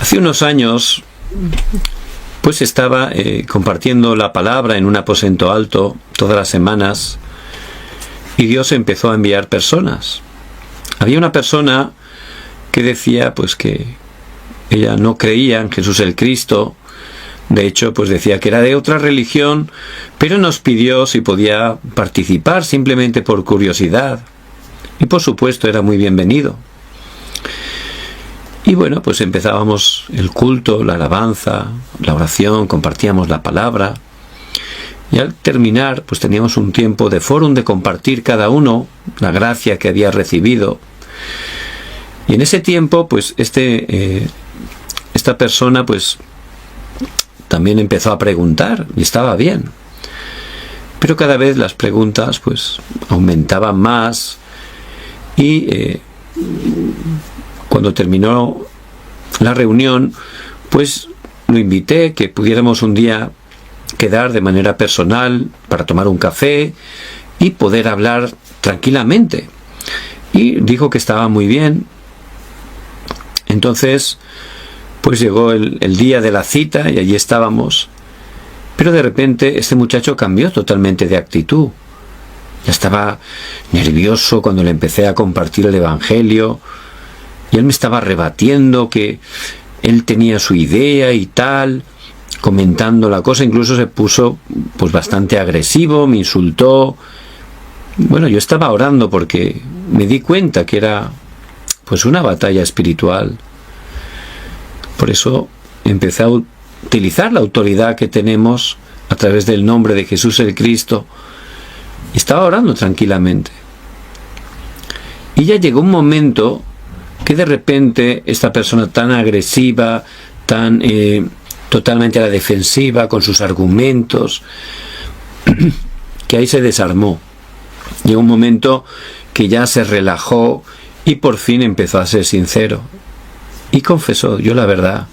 Hace unos años, pues estaba compartiendo la palabra en un aposento alto todas las semanas y Dios empezó a enviar personas. Había una persona que decía pues que ella no creía en Jesús el Cristo. De hecho, pues decía que era de otra religión, pero nos pidió si podía participar simplemente por curiosidad. Y por supuesto era muy bienvenido. Y bueno, pues empezábamos el culto, la alabanza, la oración, compartíamos la palabra. Y al terminar, pues teníamos un tiempo de fórum de compartir cada uno la gracia que había recibido. Y en ese tiempo, pues esta persona, pues también empezó a preguntar, y estaba bien. Pero cada vez las preguntas, pues, aumentaban más. Y cuando terminó la reunión, pues lo invité que pudiéramos un día quedar de manera personal para tomar un café y poder hablar tranquilamente. Y dijo que estaba muy bien. Entonces, pues llegó el día de la cita y allí estábamos. Pero de repente este muchacho cambió totalmente de actitud. Ya estaba nervioso cuando le empecé a compartir el Evangelio. Y él me estaba rebatiendo que él tenía su idea y tal, comentando la cosa. Incluso se puso pues bastante agresivo, me insultó. Bueno, yo estaba orando porque me di cuenta que era pues una batalla espiritual. Por eso empecé a utilizar la autoridad que tenemos a través del nombre de Jesús el Cristo. Y estaba orando tranquilamente. Y ya llegó un momento que de repente esta persona tan agresiva, tan totalmente a la defensiva con sus argumentos, que ahí se desarmó. Llegó un momento que ya se relajó y por fin empezó a ser sincero. Y confesó, yo la verdad,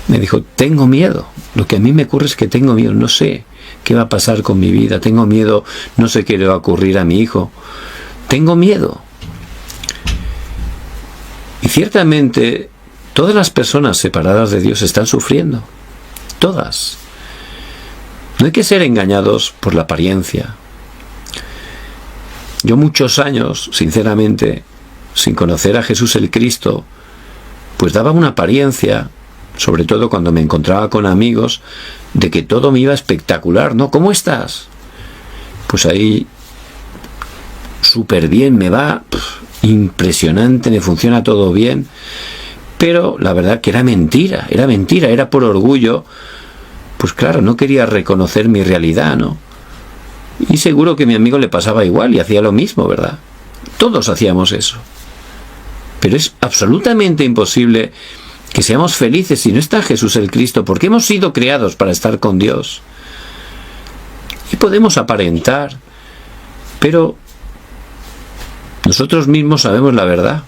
me dijo, tengo miedo. Lo que a mí me ocurre es que tengo miedo, no sé qué va a pasar con mi vida, tengo miedo, no sé qué le va a ocurrir a mi hijo. Tengo miedo. Y ciertamente, todas las personas separadas de Dios están sufriendo. Todas. No hay que ser engañados por la apariencia. Yo muchos años, sinceramente, sin conocer a Jesús el Cristo, pues daba una apariencia, sobre todo cuando me encontraba con amigos, de que todo me iba espectacular, ¿no? ¿Cómo estás? Pues ahí, súper bien, me va impresionante, me funciona todo bien. Pero la verdad que era mentira, era por orgullo. Pues claro, no quería reconocer mi realidad, ¿no? Y seguro que a mi amigo le pasaba igual y hacía lo mismo, ¿verdad? Todos hacíamos eso. Pero es absolutamente imposible que seamos felices si no está Jesús el Cristo, porque hemos sido creados para estar con Dios. Y podemos aparentar, pero nosotros mismos sabemos la verdad.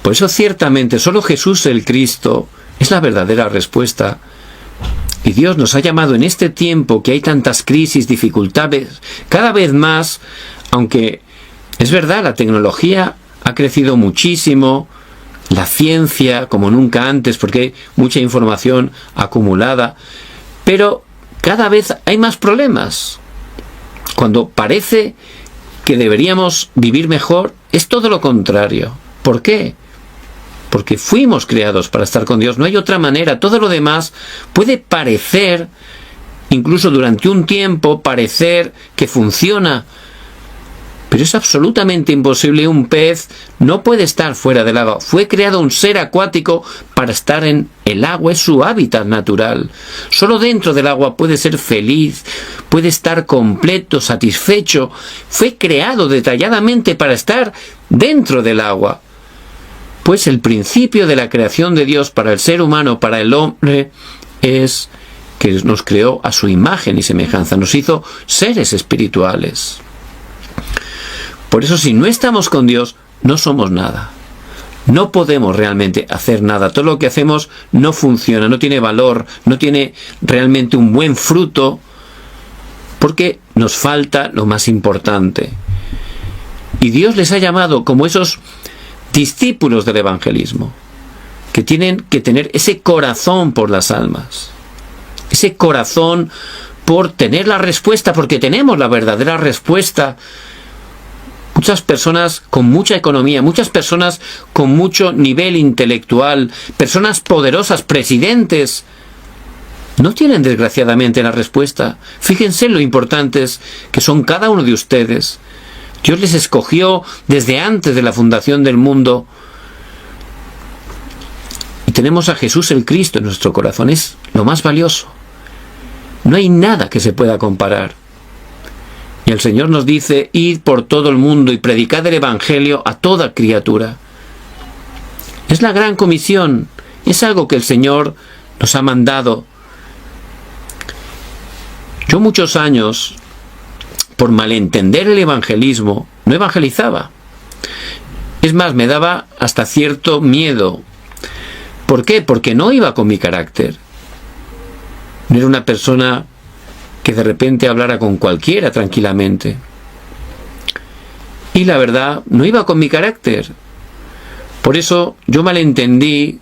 Por eso ciertamente solo Jesús el Cristo es la verdadera respuesta. Y Dios nos ha llamado en este tiempo que hay tantas crisis, dificultades, cada vez más, aunque es verdad, la tecnología ha crecido muchísimo, la ciencia como nunca antes, porque hay mucha información acumulada, pero cada vez hay más problemas. Cuando parece que deberíamos vivir mejor, es todo lo contrario. ¿Por qué? Porque fuimos creados para estar con Dios, no hay otra manera. Todo lo demás puede parecer, incluso durante un tiempo, parecer que funciona, pero es absolutamente imposible. Un pez no puede estar fuera del agua. Fue creado un ser acuático para estar en el agua, es su hábitat natural. Solo dentro del agua puede ser feliz, puede estar completo, satisfecho. Fue creado detalladamente para estar dentro del agua. Pues el principio de la creación de Dios para el ser humano, para el hombre, es que nos creó a su imagen y semejanza, nos hizo seres espirituales. Por eso, si no estamos con Dios, no somos nada. No podemos realmente hacer nada. Todo lo que hacemos no funciona, no tiene valor, no tiene realmente un buen fruto, porque nos falta lo más importante. Y Dios les ha llamado como esos discípulos del evangelismo. que tienen que tener ese corazón por las almas, ese corazón por tener la respuesta, porque tenemos la verdadera respuesta. Muchas personas con mucha economía, muchas personas con mucho nivel intelectual, personas poderosas, presidentes, no tienen desgraciadamente la respuesta. Fíjense lo importantes que son cada uno de ustedes. Dios les escogió desde antes de la fundación del mundo. Y tenemos a Jesús el Cristo en nuestro corazón. Es lo más valioso. No hay nada que se pueda comparar. Y el Señor nos dice: id por todo el mundo y predicad el Evangelio a toda criatura. Es la gran comisión. Es algo que el Señor nos ha mandado. Yo muchos años, por malentender el evangelismo, no evangelizaba. Es más, me daba hasta cierto miedo. ¿Por qué? Porque no iba con mi carácter. No era una persona que de repente hablara con cualquiera tranquilamente. Y la verdad, no iba con mi carácter. Por eso yo malentendí,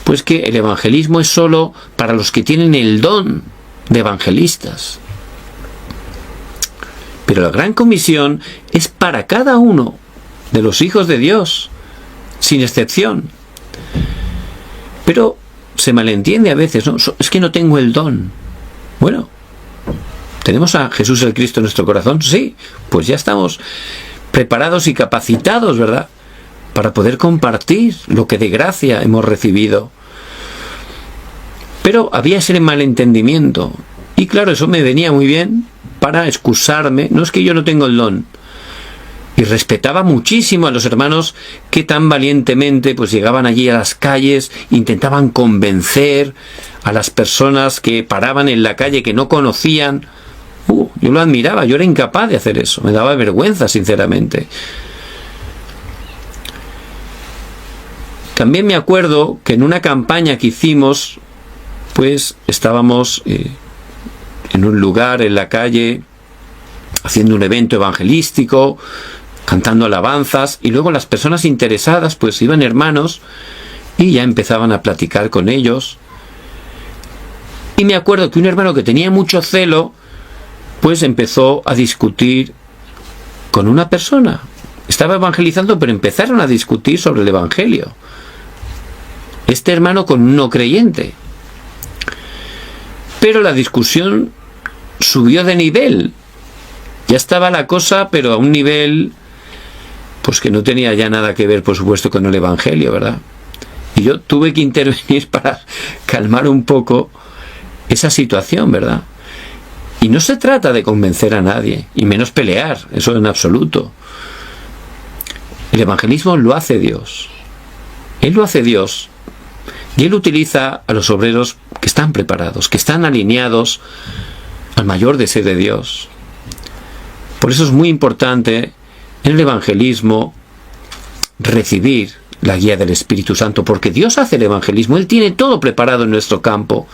pues, que el evangelismo es solo para los que tienen el don de evangelistas. Pero la gran comisión es para cada uno de los hijos de Dios, sin excepción. Pero se malentiende a veces, ¿no? Es que no tengo el don. Bueno, ¿tenemos a Jesús el Cristo en nuestro corazón? Sí, pues ya estamos preparados y capacitados, ¿verdad?, para poder compartir lo que de gracia hemos recibido. Pero había ese malentendimiento. Y claro, eso me venía muy bien para excusarme. No es que yo no tengo el don. Y respetaba muchísimo a los hermanos que tan valientemente pues llegaban allí a las calles, intentaban convencer a las personas que paraban en la calle, que no conocían. Yo lo admiraba, yo era incapaz de hacer eso. Me daba vergüenza, sinceramente. También me acuerdo que en una campaña que hicimos, pues estábamos en un lugar, en la calle, haciendo un evento evangelístico, cantando alabanzas, y luego las personas interesadas, pues iban hermanos, y ya empezaban a platicar con ellos. Y me acuerdo que un hermano que tenía mucho celo, pues empezó a discutir con una persona. Estaba evangelizando, pero empezaron a discutir sobre el evangelio. Este hermano con un no creyente. Pero la discusión subió de nivel. Ya estaba la cosa, pero a un nivel pues que no tenía ya nada que ver, por supuesto, con el evangelio, ¿verdad? Y yo tuve que intervenir para calmar un poco esa situación, ¿verdad? Y no se trata de convencer a nadie, y menos pelear, eso en absoluto. El evangelismo lo hace Dios. Él lo hace Dios. Y Él utiliza a los obreros que están preparados, que están alineados al mayor deseo de Dios. Por eso es muy importante en el evangelismo recibir la guía del Espíritu Santo, porque Dios hace el evangelismo, Él tiene todo preparado en nuestro campo.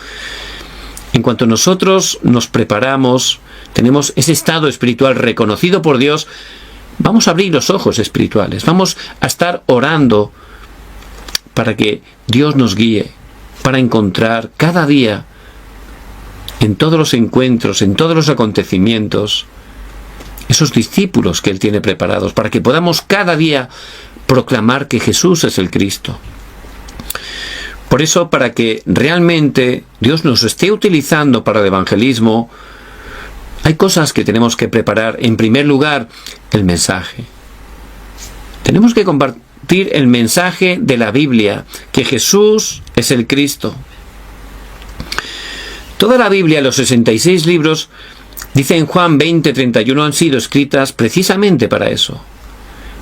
En cuanto nosotros nos preparamos, tenemos ese estado espiritual reconocido por Dios, vamos a abrir los ojos espirituales, vamos a estar orando para que Dios nos guíe, para encontrar cada día, en todos los encuentros, en todos los acontecimientos, esos discípulos que Él tiene preparados, para que podamos cada día proclamar que Jesús es el Cristo. Por eso, para que realmente Dios nos esté utilizando para el evangelismo, hay cosas que tenemos que preparar. En primer lugar, el mensaje. Tenemos que compartir el mensaje de la Biblia, que Jesús es el Cristo. Toda la Biblia, los 66 libros, dice en Juan 20:31, han sido escritas precisamente para eso,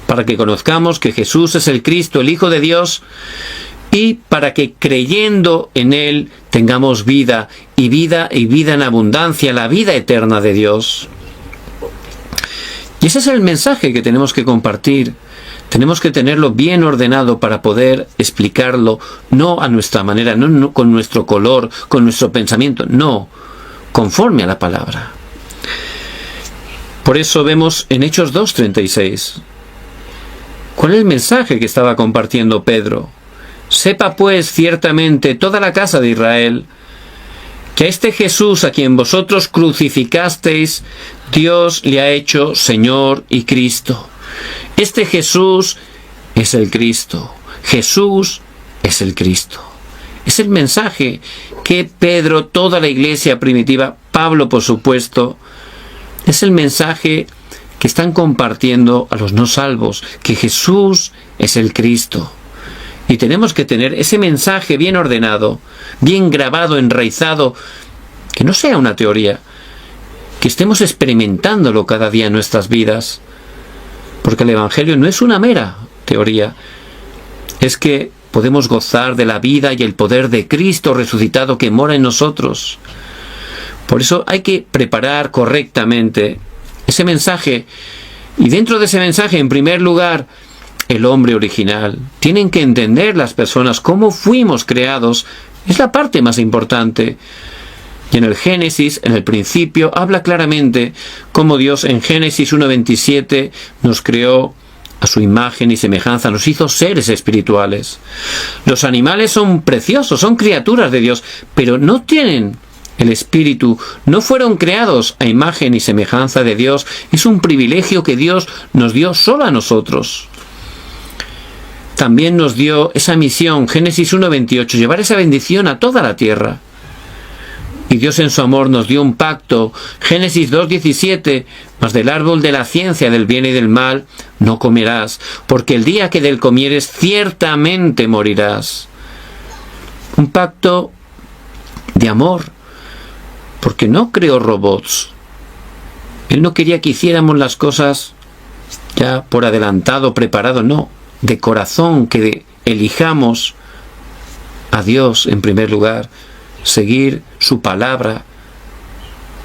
para que conozcamos que Jesús es el Cristo, el Hijo de Dios, y para que creyendo en Él tengamos vida y vida en abundancia, la vida eterna de Dios. Y ese es el mensaje que tenemos que compartir. Tenemos que tenerlo bien ordenado para poder explicarlo, no a nuestra manera, no con nuestro color, con nuestro pensamiento, no, conforme a la palabra. Por eso vemos en Hechos 2:36, ¿cuál es el mensaje que estaba compartiendo Pedro? Sepa pues ciertamente toda la casa de Israel, que a este Jesús a quien vosotros crucificasteis, Dios le ha hecho Señor y Cristo. Este Jesús es el Cristo. Jesús es el Cristo. Es el mensaje que Pedro, toda la iglesia primitiva, Pablo por supuesto, es el mensaje que están compartiendo a los no salvos, que Jesús es el Cristo. Y tenemos que tener ese mensaje bien ordenado, bien grabado, enraizado, que no sea una teoría, que estemos experimentándolo cada día en nuestras vidas. Porque el Evangelio no es una mera teoría, es que podemos gozar de la vida y el poder de Cristo resucitado que mora en nosotros. Por eso hay que preparar correctamente ese mensaje. Y dentro de ese mensaje, en primer lugar, el hombre original. Tienen que entender las personas cómo fuimos creados. Es la parte más importante. Y en el Génesis, en el principio, habla claramente cómo Dios en Génesis 1:27 nos creó a su imagen y semejanza, nos hizo seres espirituales. Los animales son preciosos, son criaturas de Dios, pero no tienen el espíritu, no fueron creados a imagen y semejanza de Dios. Es un privilegio que Dios nos dio solo a nosotros. También nos dio esa misión, Génesis 1:28, llevar esa bendición a toda la tierra. Y Dios en su amor nos dio un pacto, Génesis 2:17, mas del árbol de la ciencia del bien y del mal no comerás, porque el día que del comieres ciertamente morirás. Un pacto de amor, porque no creó robots. Él no quería que hiciéramos las cosas ya por adelantado, preparado, no, de corazón, que elijamos a Dios en primer lugar, seguir su palabra,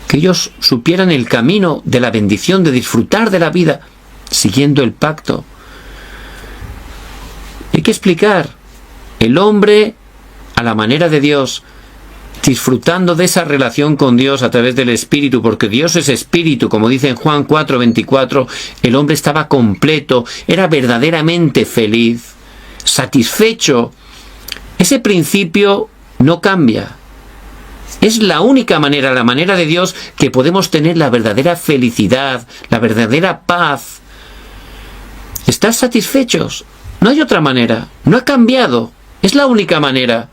que ellos supieran el camino de la bendición, de disfrutar de la vida, siguiendo el pacto. Hay que explicar, el hombre a la manera de Dios, disfrutando de esa relación con Dios a través del Espíritu, porque Dios es Espíritu, como dice en Juan 4:24, el hombre estaba completo, era verdaderamente feliz, satisfecho. Ese principio no cambia. Es la única manera, la manera de Dios, que podemos tener la verdadera felicidad, la verdadera paz. ¿Estar satisfechos? No hay otra manera, no ha cambiado, es la única manera.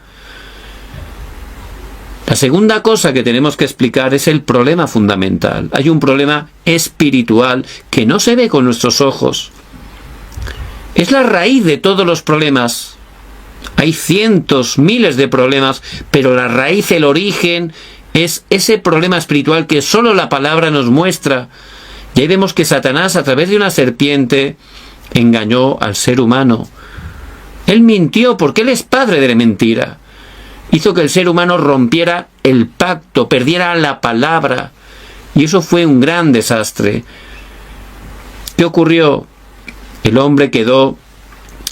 La segunda cosa que tenemos que explicar es el problema fundamental. Hay un problema espiritual que no se ve con nuestros ojos. Es la raíz de todos los problemas. Hay cientos, miles de problemas, pero la raíz, el origen, es ese problema espiritual que solo la palabra nos muestra. Y ahí vemos que Satanás, a través de una serpiente, engañó al ser humano. Él mintió porque él es padre de la mentira. Hizo que el ser humano rompiera el pacto, perdiera la palabra. Y eso fue un gran desastre. ¿Qué ocurrió? El hombre quedó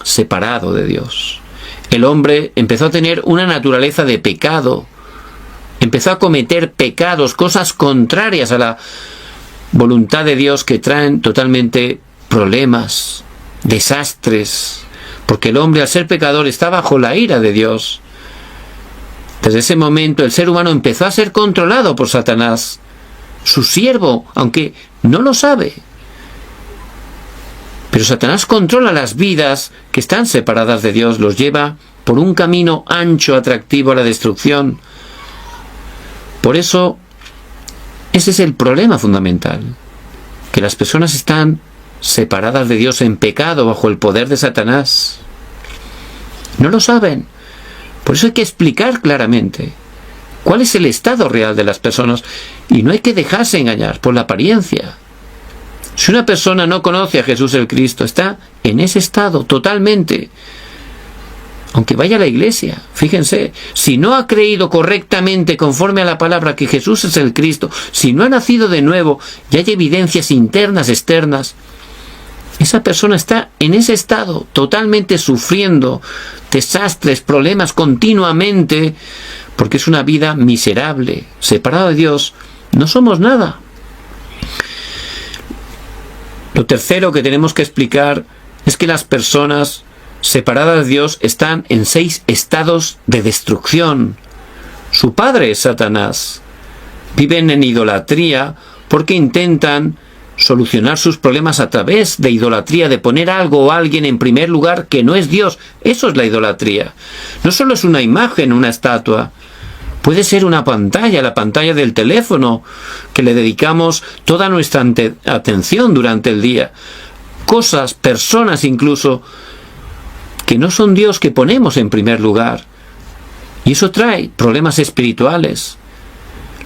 separado de Dios. El hombre empezó a tener una naturaleza de pecado. Empezó a cometer pecados, cosas contrarias a la voluntad de Dios, que traen totalmente problemas, desastres. Porque el hombre, al ser pecador, está bajo la ira de Dios. Desde ese momento el ser humano empezó a ser controlado por Satanás, su siervo, aunque no lo sabe. Pero Satanás controla las vidas que están separadas de Dios, los lleva por un camino ancho, atractivo a la destrucción. Por eso, ese es el problema fundamental, que las personas están separadas de Dios en pecado, bajo el poder de Satanás. No lo saben. Por eso hay que explicar claramente cuál es el estado real de las personas, y no hay que dejarse engañar por la apariencia. Si una persona no conoce a Jesús el Cristo, está en ese estado totalmente. Aunque vaya a la iglesia, fíjense, si no ha creído correctamente conforme a la palabra que Jesús es el Cristo, si no ha nacido de nuevo y hay evidencias internas, externas, esa persona está en ese estado, totalmente sufriendo desastres, problemas continuamente, porque es una vida miserable, separado de Dios. No somos nada. Lo tercero que tenemos que explicar es que las personas separadas de Dios, están en 6 estados de destrucción. Su padre es Satanás. Viven en idolatría porque intentan solucionar sus problemas a través de idolatría, de poner algo o alguien en primer lugar que no es Dios. Eso es la idolatría. No solo es una imagen, una estatua. Puede ser una pantalla, la pantalla del teléfono, que le dedicamos toda nuestra atención durante el día. Cosas, personas incluso, que no son Dios, que ponemos en primer lugar. Y eso trae problemas espirituales.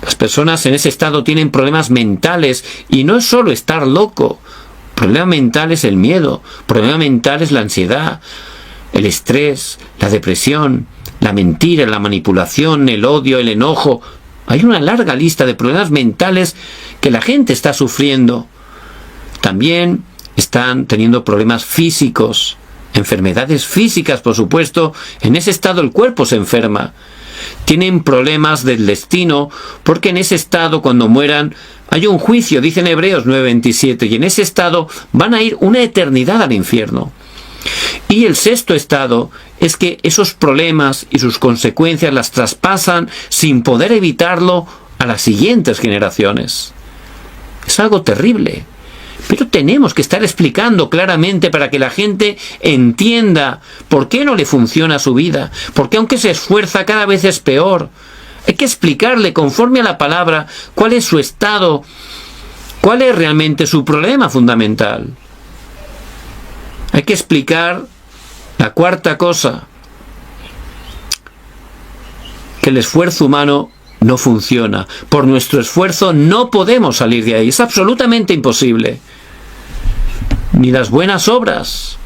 Las personas en ese estado tienen problemas mentales, y no es solo estar loco. Problema mental es el miedo, problema mental es la ansiedad, el estrés, la depresión, la mentira, la manipulación, el odio, el enojo. Hay una larga lista de problemas mentales que la gente está sufriendo. También están teniendo problemas físicos, enfermedades físicas, por supuesto. En ese estado el cuerpo se enferma. Tienen problemas del destino, porque en ese estado, cuando mueran, hay un juicio, dice en Hebreos 9:27, y en ese estado van a ir una eternidad al infierno. Y el 6º estado es que esos problemas y sus consecuencias las traspasan sin poder evitarlo a las siguientes generaciones. Es algo terrible. Pero tenemos que estar explicando claramente para que la gente entienda por qué no le funciona su vida, por qué aunque se esfuerza cada vez es peor. Hay que explicarle conforme a la palabra cuál es su estado, cuál es realmente su problema fundamental. Hay que explicar la 4ª cosa, que el esfuerzo humano no funciona. Por nuestro esfuerzo no podemos salir de ahí, es absolutamente imposible. Ni las buenas obras.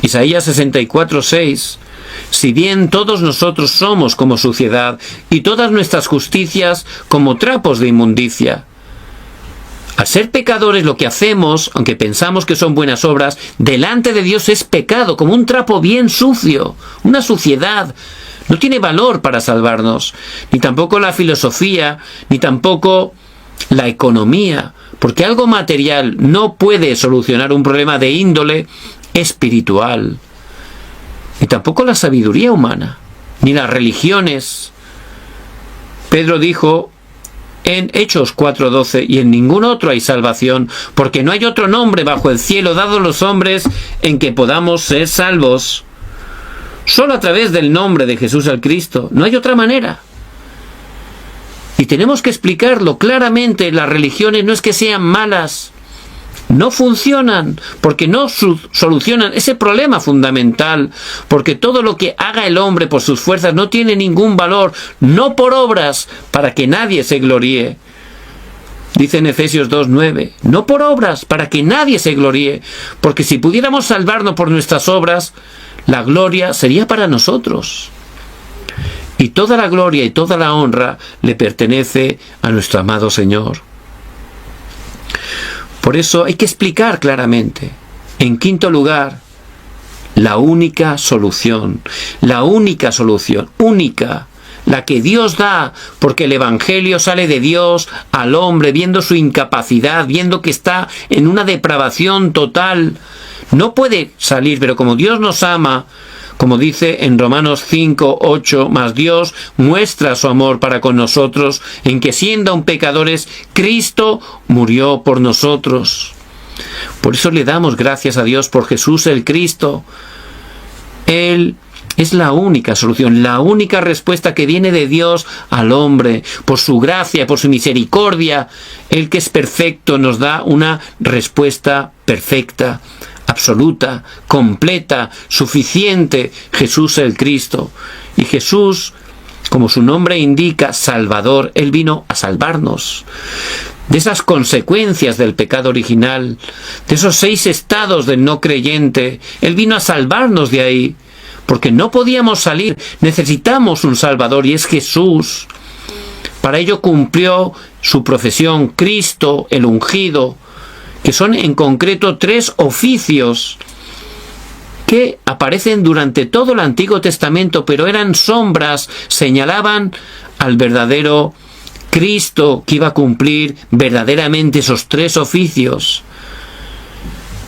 Isaías 64:6. Si bien todos nosotros somos como suciedad, y todas nuestras justicias como trapos de inmundicia. Al ser pecadores, lo que hacemos, aunque pensamos que son buenas obras, delante de Dios es pecado, como un trapo bien sucio, una suciedad. No tiene valor para salvarnos, ni tampoco la filosofía, ni tampoco la economía, porque algo material no puede solucionar un problema de índole espiritual, ni tampoco la sabiduría humana, ni las religiones. Pedro dijo en Hechos 4:12, y en ningún otro hay salvación, porque no hay otro nombre bajo el cielo dado a los hombres en que podamos ser salvos. Solo a través del nombre de Jesús el Cristo. No hay otra manera. Y tenemos que explicarlo claramente. Las religiones no es que sean malas. No funcionan porque no solucionan ese problema fundamental. Porque todo lo que haga el hombre por sus fuerzas no tiene ningún valor. No por obras para que nadie se gloríe. Dice en Efesios 2:9. No por obras para que nadie se gloríe. Porque si pudiéramos salvarnos por nuestras obras, la gloria sería para nosotros. Y toda la gloria y toda la honra le pertenece a nuestro amado Señor. Por eso hay que explicar claramente. En 5º lugar, la única solución, única, la que Dios da, porque el Evangelio sale de Dios al hombre, viendo su incapacidad, viendo que está en una depravación total. No puede salir, pero como Dios nos ama, como dice en Romanos 5:8, mas Dios muestra su amor para con nosotros, en que siendo aún pecadores, Cristo murió por nosotros. Por eso le damos gracias a Dios por Jesús el Cristo. Él es la única solución, la única respuesta que viene de Dios al hombre. Por su gracia, por su misericordia, Él que es perfecto nos da una respuesta perfecta, absoluta, completa, suficiente, Jesús el Cristo. Y Jesús, como su nombre indica, Salvador, Él vino a salvarnos de esas consecuencias del pecado original, de esos 6 estados del no creyente. Él vino a salvarnos de ahí, porque no podíamos salir. Necesitamos un Salvador, y es Jesús. Para ello cumplió su profesión, Cristo, el ungido, que son en concreto 3 oficios que aparecen durante todo el Antiguo Testamento, pero eran sombras, señalaban al verdadero Cristo que iba a cumplir verdaderamente esos 3 oficios.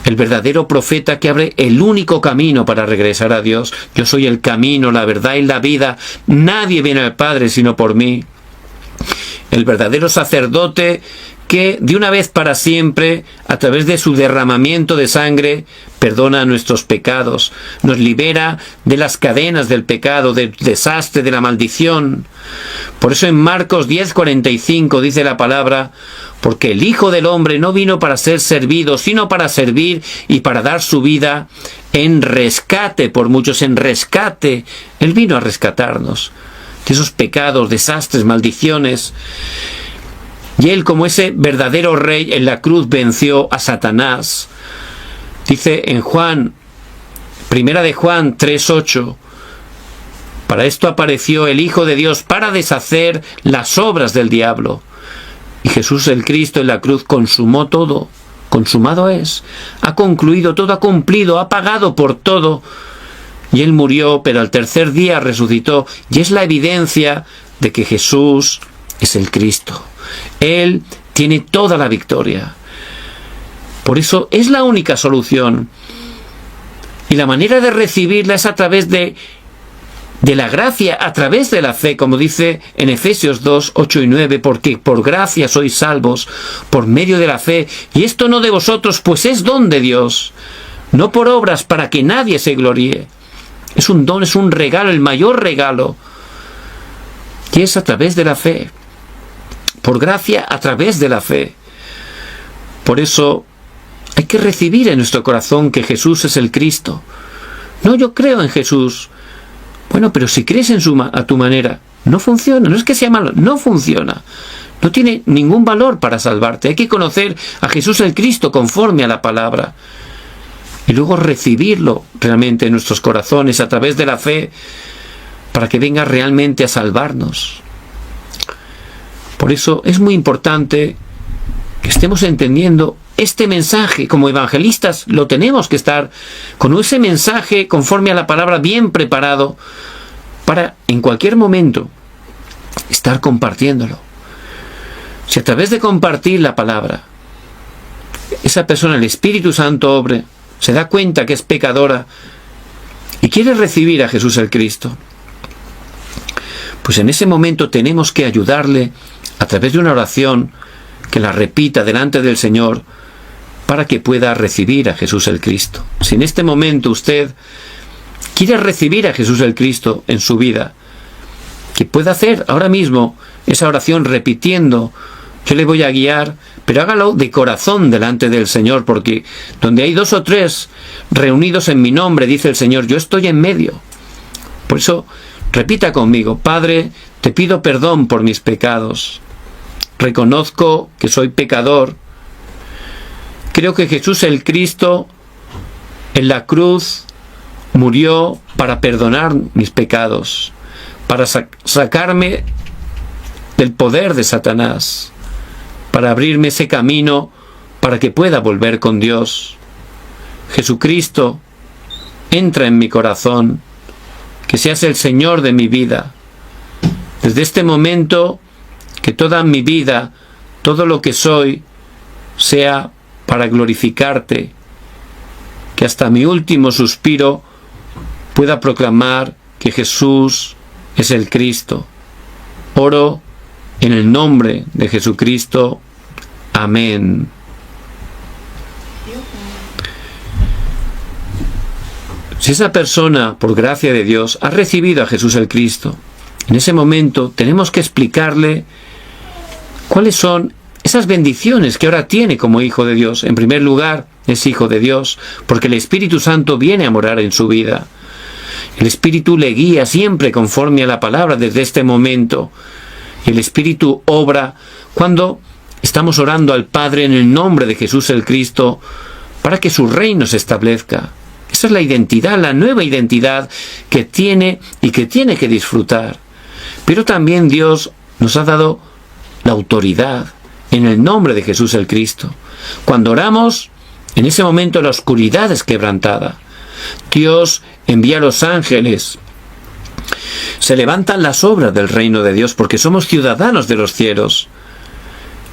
el verdadero profeta que abre el único camino para regresar a Dios. Yo soy el camino, la verdad y la vida. Nadie viene al Padre sino por mí. El verdadero sacerdote que de una vez para siempre, a través de su derramamiento de sangre, perdona nuestros pecados, nos libera de las cadenas del pecado, del desastre, de la maldición. Por eso en Marcos 10:45 dice la palabra: porque el Hijo del Hombre no vino para ser servido, sino para servir y para dar su vida en rescate por muchos, en rescate. Él vino a rescatarnos de esos pecados, desastres, maldiciones. Y Él, como ese verdadero rey, en la cruz venció a Satanás. Dice en Primera de Juan 3:8, para esto apareció el Hijo de Dios, para deshacer las obras del diablo. Y Jesús el Cristo en la cruz consumó todo. Consumado es. Ha concluido todo, ha cumplido, ha pagado por todo. Y Él murió, pero al tercer día resucitó. Y es la evidencia de que Jesús es el Cristo. Él tiene toda la victoria. Por eso es la única solución. Y la manera de recibirla es a través de la gracia, a través de la fe, como dice en Efesios 2:8 y 9, porque por gracia sois salvos, por medio de la fe. Y esto no de vosotros, pues es don de Dios, no por obras para que nadie se gloríe. Es un don, es un regalo, el mayor regalo. Y es a través de la fe. Por gracia, a través de la fe. Por eso hay que recibir en nuestro corazón que Jesús es el Cristo. No, yo creo en Jesús. Bueno, pero si crees a tu manera, no funciona. No es que sea malo, no funciona. No tiene ningún valor para salvarte. Hay que conocer a Jesús el Cristo conforme a la palabra. Y luego recibirlo realmente en nuestros corazones a través de la fe, para que venga realmente a salvarnos. Por eso es muy importante que estemos entendiendo este mensaje. Como evangelistas lo tenemos que estar con ese mensaje conforme a la palabra bien preparado para en cualquier momento estar compartiéndolo. Si a través de compartir la palabra esa persona, el Espíritu Santo obre, se da cuenta que es pecadora y quiere recibir a Jesús el Cristo, pues en ese momento tenemos que ayudarle a través de una oración, que la repita delante del Señor, para que pueda recibir a Jesús el Cristo. Si en este momento usted quiere recibir a Jesús el Cristo en su vida, que pueda hacer ahora mismo esa oración repitiendo: yo le voy a guiar, pero hágalo de corazón delante del Señor, porque donde hay 2 o 3 reunidos en mi nombre, dice el Señor, yo estoy en medio. Por eso, repita conmigo: Padre, te pido perdón por mis pecados. Reconozco que soy pecador. Creo que Jesús el Cristo en la cruz murió para perdonar mis pecados, para sacarme del poder de Satanás, para abrirme ese camino para que pueda volver con Dios. Jesucristo, entra en mi corazón, que seas el Señor de mi vida. Desde este momento, que toda mi vida, todo lo que soy, sea para glorificarte, que hasta mi último suspiro pueda proclamar que Jesús es el Cristo. Oro en el nombre de Jesucristo. Amén. Si esa persona, por gracia de Dios, ha recibido a Jesús el Cristo, en ese momento tenemos que explicarle cuáles son esas bendiciones que ahora tiene como hijo de Dios. En primer lugar, es hijo de Dios, porque el Espíritu Santo viene a morar en su vida. El Espíritu le guía siempre conforme a la palabra desde este momento. El Espíritu obra cuando estamos orando al Padre en el nombre de Jesús el Cristo, para que su reino se establezca. Esa es la identidad, la nueva identidad que tiene y que tiene que disfrutar. Pero también Dios nos ha dado la autoridad en el nombre de Jesús el Cristo. Cuando oramos, en ese momento la oscuridad es quebrantada. Dios envía a los ángeles. Se levantan las obras del reino de Dios porque somos ciudadanos de los cielos.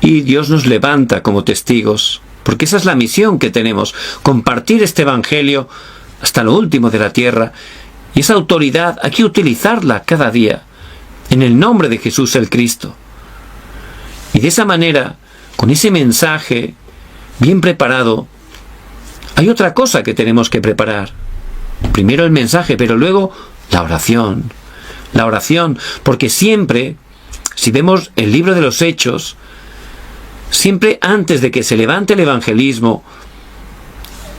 Y Dios nos levanta como testigos porque esa es la misión que tenemos, compartir este evangelio hasta lo último de la tierra, y esa autoridad hay que utilizarla cada día, en el nombre de Jesús el Cristo. Y de esa manera, con ese mensaje bien preparado, hay otra cosa que tenemos que preparar. Primero el mensaje, pero luego la oración. La oración, porque siempre, si vemos el libro de los Hechos, siempre antes de que se levante el evangelismo,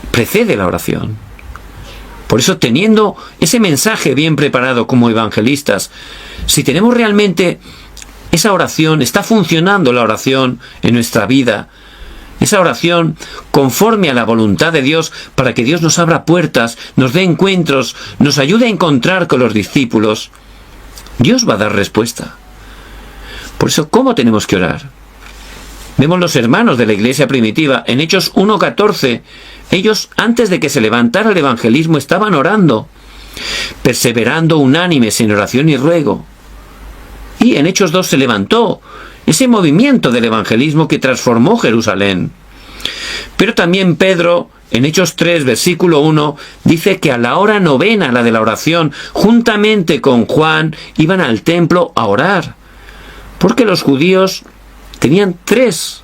precede la oración. Por eso, teniendo ese mensaje bien preparado como evangelistas, si tenemos realmente esa oración, está funcionando la oración en nuestra vida, esa oración conforme a la voluntad de Dios, para que Dios nos abra puertas, nos dé encuentros, nos ayude a encontrar con los discípulos, Dios va a dar respuesta. Por eso, ¿cómo tenemos que orar? Vemos los hermanos de la iglesia primitiva, en Hechos 1:14, ellos, antes de que se levantara el evangelismo, estaban orando, perseverando unánimes en oración y ruego. Y en Hechos 2 se levantó ese movimiento del evangelismo que transformó Jerusalén. Pero también Pedro, en Hechos 3, versículo 1, dice que a la hora novena, la de la oración, juntamente con Juan, iban al templo a orar. Porque los judíos tenían tres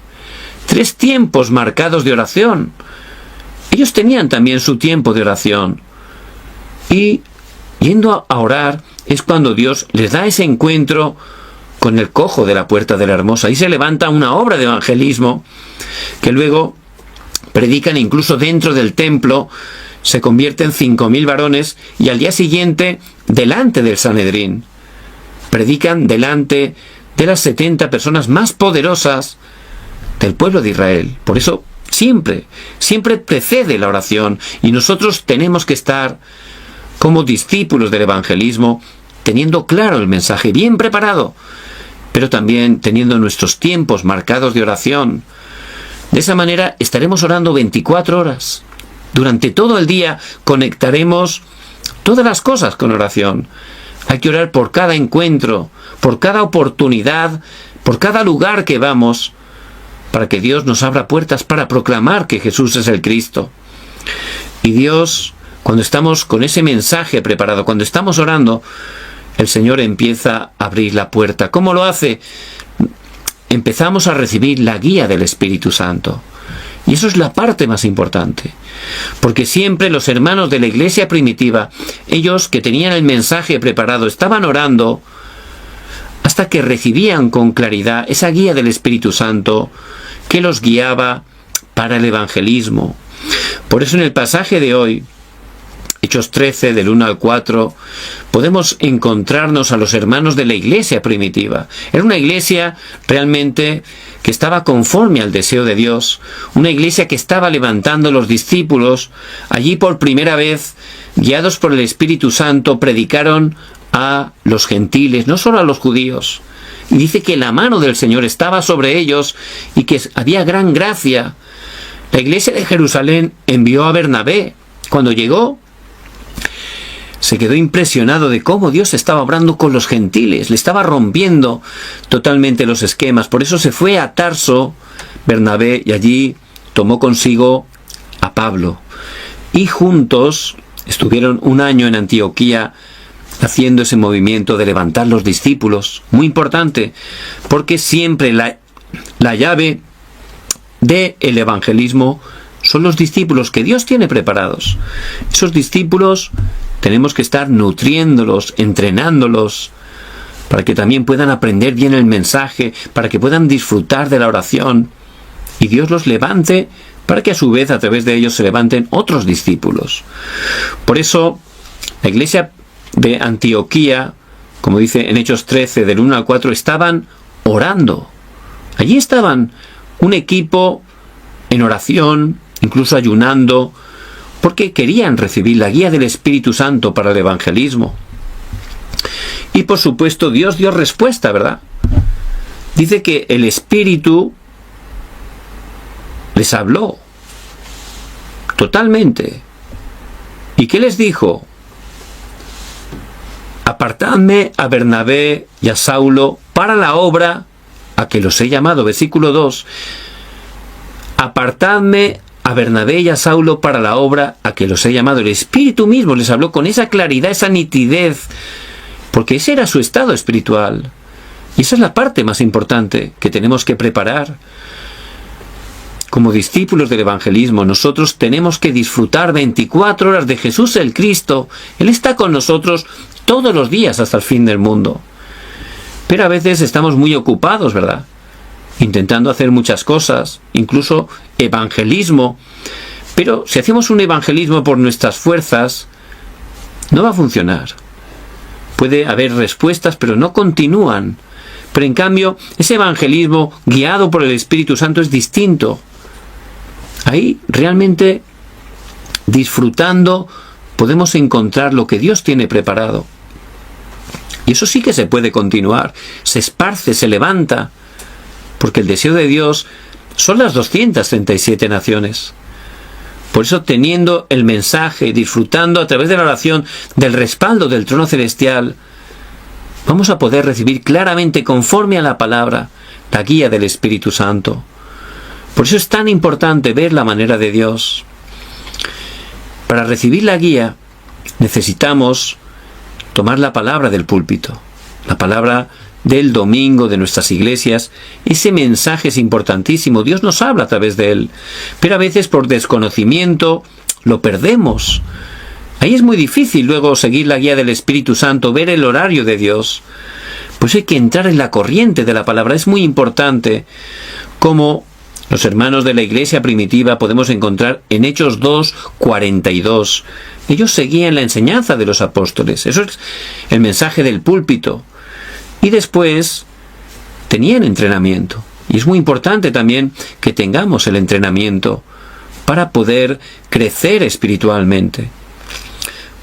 tiempos marcados de oración. Ellos tenían también su tiempo de oración. Y yendo a orar es cuando Dios les da ese encuentro con el cojo de la puerta de la Hermosa. Ahí se levanta una obra de evangelismo que luego predican incluso dentro del templo, se convierten 5.000 varones y al día siguiente delante del Sanedrín. Predican delante de las 70 personas más poderosas del pueblo de Israel. Por eso siempre precede la oración, y nosotros tenemos que estar como discípulos del evangelismo teniendo claro el mensaje, bien preparado, pero también teniendo nuestros tiempos marcados de oración. De esa manera estaremos orando 24 horas. Durante todo el día conectaremos todas las cosas con oración. Hay que orar por cada encuentro, por cada oportunidad, por cada lugar que vamos, para que Dios nos abra puertas para proclamar que Jesús es el Cristo. Y Dios, cuando estamos con ese mensaje preparado, cuando estamos orando, el Señor empieza a abrir la puerta. ¿Cómo lo hace? Empezamos a recibir la guía del Espíritu Santo. Y eso es la parte más importante. Porque siempre los hermanos de la iglesia primitiva, ellos que tenían el mensaje preparado, estaban orando hasta que recibían con claridad esa guía del Espíritu Santo que los guiaba para el evangelismo. Por eso en el pasaje de hoy, Hechos 13, del 1 al 4, podemos encontrarnos a los hermanos de la iglesia primitiva. Era una iglesia realmente que estaba conforme al deseo de Dios, una iglesia que estaba levantando los discípulos. Allí por primera vez, guiados por el Espíritu Santo, predicaron a los gentiles, no solo a los judíos. Y dice que la mano del Señor estaba sobre ellos y que había gran gracia. La iglesia de Jerusalén envió a Bernabé. Cuando llegó, se quedó impresionado de cómo Dios estaba obrando con los gentiles, le estaba rompiendo totalmente los esquemas. Por eso se fue a Tarso, Bernabé, y allí tomó consigo a Pablo. Y juntos estuvieron un año en Antioquía haciendo ese movimiento de levantar los discípulos. Muy importante, porque siempre la llave del evangelismo son los discípulos que Dios tiene preparados. Esos discípulos tenemos que estar nutriéndolos, entrenándolos, para que también puedan aprender bien el mensaje, para que puedan disfrutar de la oración, y Dios los levante, para que a su vez a través de ellos se levanten otros discípulos. Por eso, la iglesia de Antioquía, como dice en Hechos 13, del 1 al 4, estaban orando. Allí estaban un equipo en oración, incluso ayunando, porque querían recibir la guía del Espíritu Santo para el evangelismo. Y por supuesto Dios dio respuesta, ¿verdad? Dice que el Espíritu les habló totalmente. ¿Y qué les dijo? Apartadme a Bernabé y a Saulo para la obra a que los he llamado. Versículo 2. apartadme a Bernabé y a Saulo para la obra a que los he llamado. El Espíritu mismo les habló con esa claridad, esa nitidez, porque ese era su estado espiritual. Y esa es la parte más importante que tenemos que preparar. Como discípulos del evangelismo, nosotros tenemos que disfrutar 24 horas de Jesús el Cristo. Él está con nosotros todos los días hasta el fin del mundo. Pero a veces estamos muy ocupados, ¿verdad? Intentando hacer muchas cosas, incluso evangelismo. Pero si hacemos un evangelismo por nuestras fuerzas, no va a funcionar. Puede haber respuestas, pero no continúan. Pero en cambio, ese evangelismo guiado por el Espíritu Santo es distinto. Ahí realmente, disfrutando, podemos encontrar lo que Dios tiene preparado. Y eso sí que se puede continuar. Se esparce, se levanta. Porque el deseo de Dios son las 237 naciones. Por eso, teniendo el mensaje, disfrutando a través de la oración del respaldo del trono celestial, vamos a poder recibir claramente, conforme a la palabra, la guía del Espíritu Santo. Por eso es tan importante ver la manera de Dios. Para recibir la guía, necesitamos tomar la palabra del púlpito, la palabra del domingo de nuestras iglesias. Ese mensaje es importantísimo. Dios nos habla a través de él. Pero a veces por desconocimiento lo perdemos. Ahí es muy difícil luego seguir la guía del Espíritu Santo, ver el horario de Dios. Pues hay que entrar en la corriente de la palabra. Es muy importante, como los hermanos de la iglesia primitiva podemos encontrar en Hechos 2:42. Ellos seguían la enseñanza de los apóstoles. Eso es el mensaje del púlpito. Y después tenían entrenamiento. Y es muy importante también que tengamos el entrenamiento para poder crecer espiritualmente.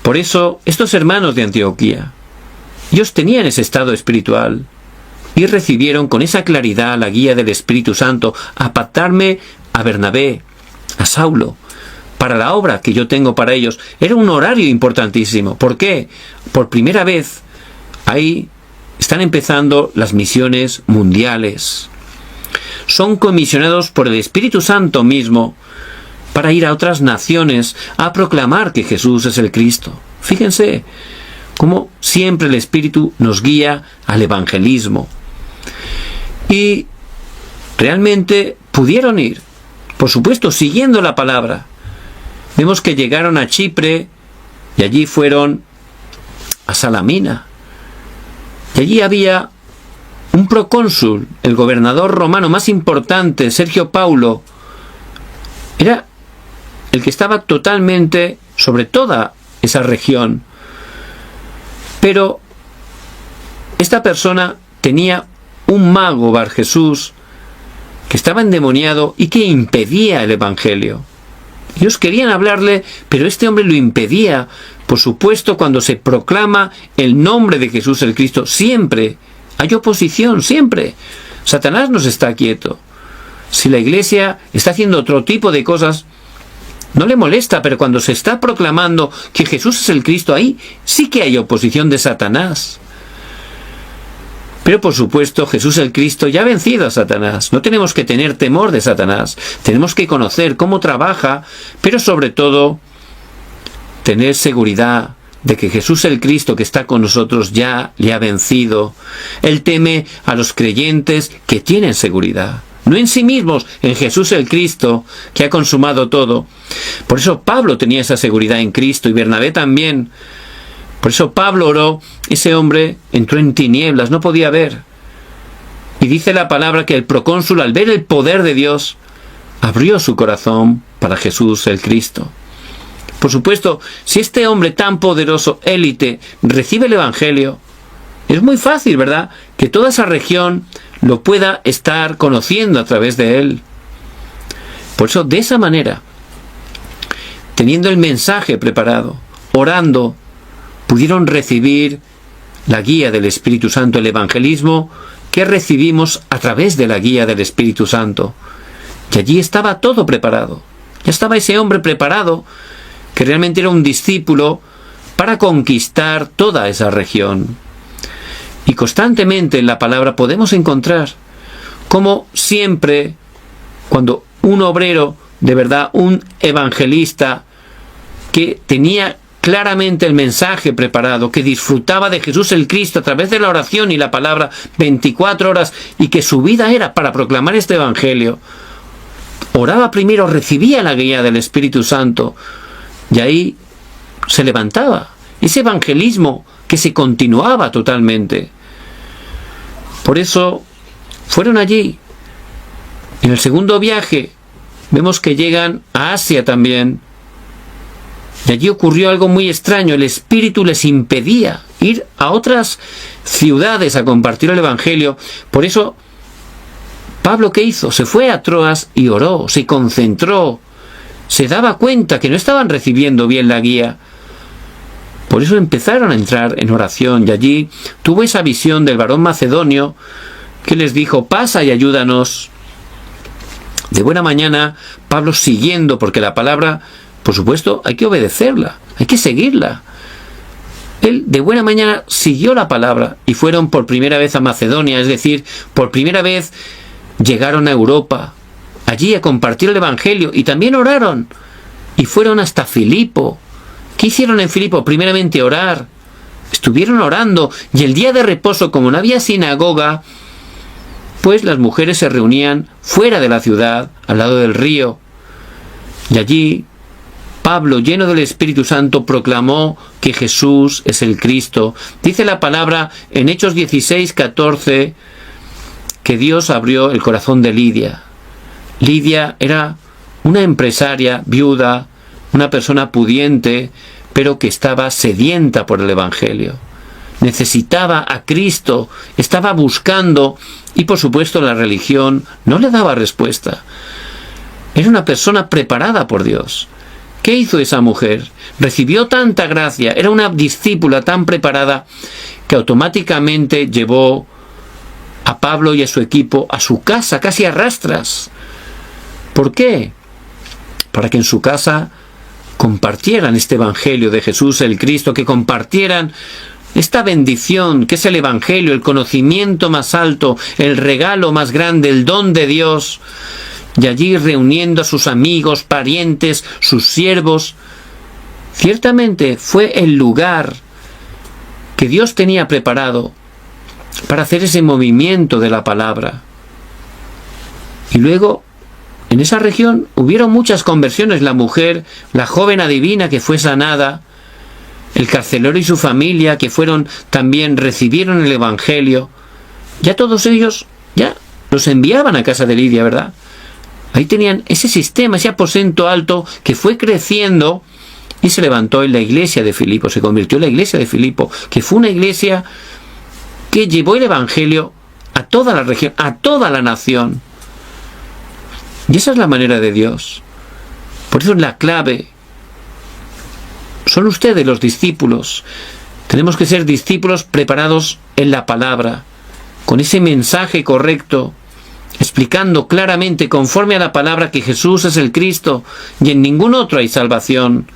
Por eso, estos hermanos de Antioquía, ellos tenían ese estado espiritual y recibieron con esa claridad la guía del Espíritu Santo: apartarme a Bernabé, a Saulo, para la obra que yo tengo para ellos. Era un horario importantísimo. ¿Por qué? Por primera vez, ahí están empezando las misiones mundiales. Son comisionados por el Espíritu Santo mismo para ir a otras naciones a proclamar que Jesús es el Cristo. Fíjense cómo siempre el Espíritu nos guía al evangelismo. Y realmente pudieron ir, por supuesto, siguiendo la palabra. Vemos que llegaron a Chipre y allí fueron a Salamina. Y allí había un procónsul, el gobernador romano más importante, Sergio Paulo. Era el que estaba totalmente sobre toda esa región. Pero esta persona tenía un mago, Bar Jesús, que estaba endemoniado y que impedía el evangelio. Ellos querían hablarle, pero este hombre lo impedía. Por supuesto, cuando se proclama el nombre de Jesús el Cristo, siempre hay oposición, siempre. Satanás no se está quieto. Si la iglesia está haciendo otro tipo de cosas, no le molesta, pero cuando se está proclamando que Jesús es el Cristo, ahí sí que hay oposición de Satanás. Pero por supuesto, Jesús el Cristo ya ha vencido a Satanás. No tenemos que tener temor de Satanás. Tenemos que conocer cómo trabaja, pero sobre todo tener seguridad de que Jesús el Cristo que está con nosotros ya le ha vencido. Él teme a los creyentes que tienen seguridad, no en sí mismos, en Jesús el Cristo que ha consumado todo. Por eso Pablo tenía esa seguridad en Cristo, y Bernabé también. Por eso Pablo oró. Ese hombre entró en tinieblas, no podía ver. Y dice la palabra que el procónsul, al ver el poder de Dios, abrió su corazón para Jesús el Cristo. Por supuesto, si este hombre tan poderoso, élite, recibe el evangelio, es muy fácil, ¿verdad?, que toda esa región lo pueda estar conociendo a través de él. Por eso, de esa manera, teniendo el mensaje preparado, orando, pudieron recibir la guía del Espíritu Santo, el evangelismo que recibimos a través de la guía del Espíritu Santo. Y allí estaba todo preparado. Ya estaba ese hombre preparado, que realmente era un discípulo, para conquistar toda esa región. Y constantemente en la palabra podemos encontrar cómo siempre, cuando un obrero, de verdad, un evangelista que tenía claramente el mensaje preparado, que disfrutaba de Jesús el Cristo a través de la oración y la palabra 24 horas, y que su vida era para proclamar este evangelio. Oraba primero, recibía la guía del Espíritu Santo, y ahí se levantaba. Ese evangelismo que se continuaba totalmente. Por eso fueron allí. En el segundo viaje vemos que llegan a Asia también. Y allí ocurrió algo muy extraño. El Espíritu les impedía ir a otras ciudades a compartir el Evangelio. Por eso, Pablo, ¿qué hizo? Se fue a Troas y oró, se concentró, se daba cuenta que no estaban recibiendo bien la guía. Por eso empezaron a entrar en oración, y allí tuvo esa visión del varón macedonio que les dijo: pasa y ayúdanos. De buena mañana, Pablo siguiendo, porque la palabra, por supuesto, hay que obedecerla, hay que seguirla. Él de buena mañana siguió la palabra y fueron por primera vez a Macedonia, es decir, por primera vez llegaron a Europa, allí a compartir el Evangelio, y también oraron, y fueron hasta Filipo. ¿Qué hicieron en Filipo? Primeramente orar, estuvieron orando, y el día de reposo, como no había sinagoga, pues las mujeres se reunían fuera de la ciudad, al lado del río, y allí Pablo, lleno del Espíritu Santo, proclamó que Jesús es el Cristo. Dice la palabra en Hechos 16:14 que Dios abrió el corazón de Lidia. Lidia era una empresaria viuda, una persona pudiente, pero que estaba sedienta por el Evangelio. Necesitaba a Cristo, estaba buscando, y por supuesto la religión no le daba respuesta. Era una persona preparada por Dios. ¿Qué hizo esa mujer? Recibió tanta gracia, era una discípula tan preparada, que automáticamente llevó a Pablo y a su equipo a su casa, casi a rastras. ¿Por qué? Para que en su casa compartieran este Evangelio de Jesús el Cristo, que compartieran esta bendición que es el Evangelio, el conocimiento más alto, el regalo más grande, el don de Dios. Y allí reuniendo a sus amigos, parientes, sus siervos. Ciertamente fue el lugar que Dios tenía preparado para hacer ese movimiento de la palabra. Y luego, en esa región hubieron muchas conversiones. La mujer, la joven adivina que fue sanada, el carcelero y su familia que fueron también, recibieron el Evangelio. Ya todos ellos, ya los enviaban a casa de Lidia, ¿verdad? Ahí tenían ese sistema, ese aposento alto que fue creciendo y se levantó en la iglesia de Filipo, se convirtió en la iglesia de Filipo, que fue una iglesia que llevó el Evangelio a toda la región, a toda la nación. Y esa es la manera de Dios. Por eso la clave son ustedes, los discípulos. Tenemos que ser discípulos preparados en la palabra, con ese mensaje correcto, explicando claramente, conforme a la palabra, que Jesús es el Cristo y en ningún otro hay salvación.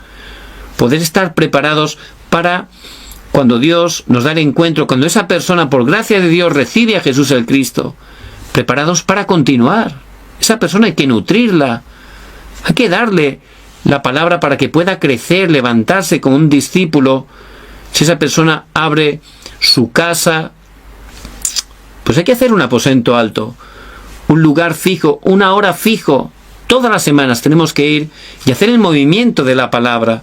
Poder estar preparados para cuando Dios nos da el encuentro, cuando esa persona, por gracia de Dios, recibe a Jesús el Cristo, preparados para continuar. Esa persona hay que nutrirla, hay que darle la palabra para que pueda crecer, levantarse como un discípulo. Si esa persona abre su casa, pues hay que hacer un aposento alto, un lugar fijo, una hora fijo. Todas las semanas tenemos que ir y hacer el movimiento de la palabra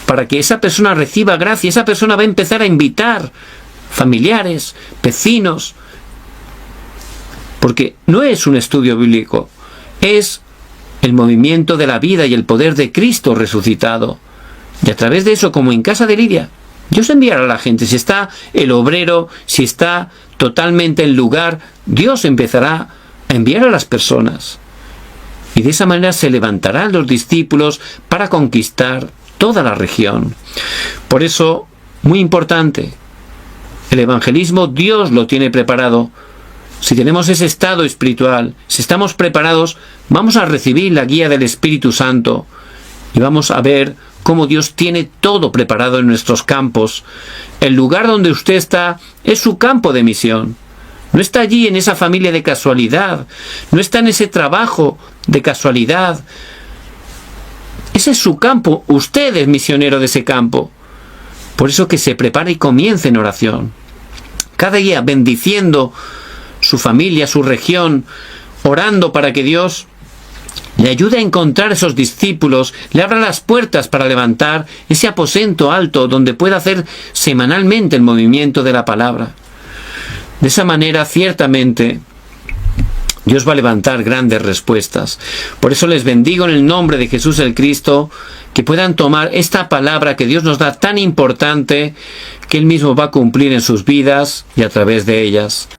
para que esa persona reciba gracia. Esa persona va a empezar a invitar familiares, vecinos, porque no es un estudio bíblico, es el movimiento de la vida y el poder de Cristo resucitado. Y a través de eso, como en casa de Lidia, Dios enviará a la gente. Si está el obrero, si está totalmente el lugar, Dios empezará a enviar a las personas. Y de esa manera se levantarán los discípulos para conquistar toda la región. Por eso, muy importante, el evangelismo Dios lo tiene preparado. Si tenemos ese estado espiritual, si estamos preparados, vamos a recibir la guía del Espíritu Santo y vamos a ver cómo Dios tiene todo preparado en nuestros campos. El lugar donde usted está es su campo de misión. No está allí en esa familia de casualidad. No está en ese trabajo de casualidad. Ese es su campo. Usted es misionero de ese campo. Por eso que se prepare y comience en oración. Cada día bendiciendo su familia, su región, orando para que Dios le ayude a encontrar esos discípulos, le abra las puertas para levantar ese aposento alto donde pueda hacer semanalmente el movimiento de la palabra. De esa manera, ciertamente, Dios va a levantar grandes respuestas. Por eso les bendigo en el nombre de Jesús el Cristo, que puedan tomar esta palabra que Dios nos da tan importante, que Él mismo va a cumplir en sus vidas y a través de ellas.